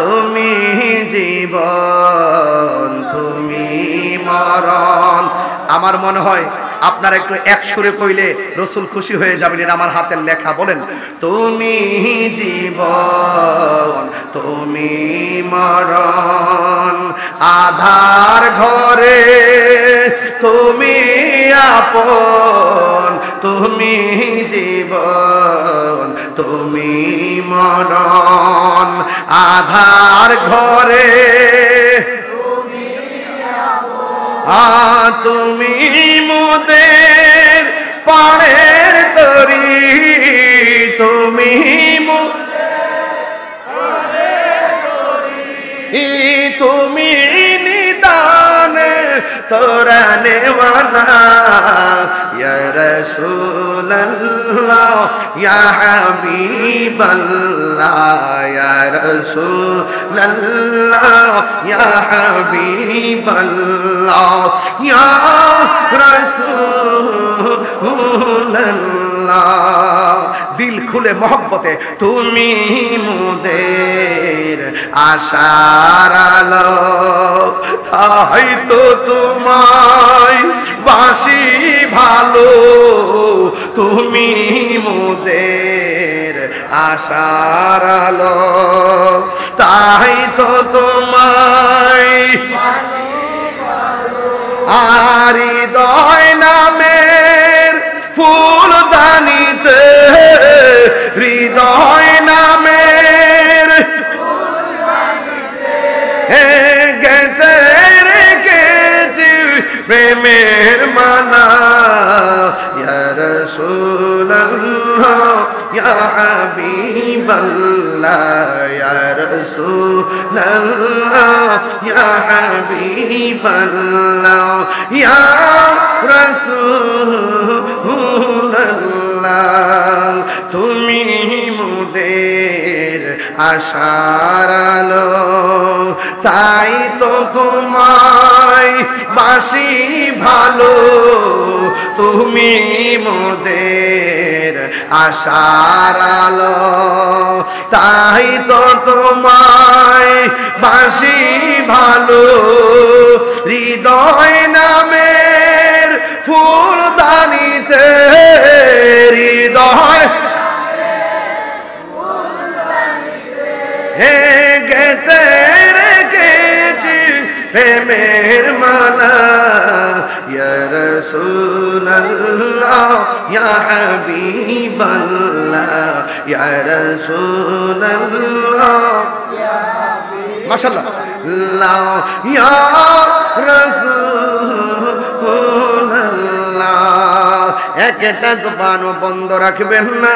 তুমি জীবন তুমি মরণ। আমার মনে হয় আপনারা একটু এক সুরে কইলে রসুল খুশি হয়ে যাবেন। এটা আমার হাতের লেখা। বলেন, তুমি জীবন তুমি মরণ, আধার ঘরে তুমি আপন, তুমি জীবন তুমি মরণ, আধার ঘরে তুমি মোদের পাড়ের তরি, তুমি তুমি নিদান তোরানে ওয়ানা ইয়া রাসূলুল্লাহ ইয়া হাবিবাল্লাহ ইয়া রাসূলুল্লাহ ইয়া হাবিবাল্লাহ ইয়া রাসূলুল্লাহ। দিল খুলে মহব্বতে তুমি মোদের আশার আলো, তাই তো তোমায় বাসি ভালো, তুমি মোদের আশার আলো, তাই তো তোমায় আর হৃদয় নামের ফুলদানিতে, হৃদয় নামের গেতে রেখেছি প্রেমের মালা, ইয়া রাসূলুল্লাহ ইয়া হাবিবাল্লাহ ইয়া রাসূলুল্লাহ ইয়া হাবিবাল্লাহ ইয়া রাসূলুল্লাহ। তুমি মোদের আশার আলো, তাই তো তোমায় বাসি ভালো, তুমি মোদের আশার আলো, তাই তো তোমায় বাসি ভালো, হৃদয় নামের ফুলদানিতে, হৃদয় গেতে রেখেছি প্রেমের মালা, ইয়া রাসূলুল্লাহ ইয়া হাবিবাল্লাহ ইয়া রাসূলুল্লাহ মাশাআল্লাহ ইয়া রাসূলুল্লাহ। একটা জবানও বন্ধ রাখবেন না।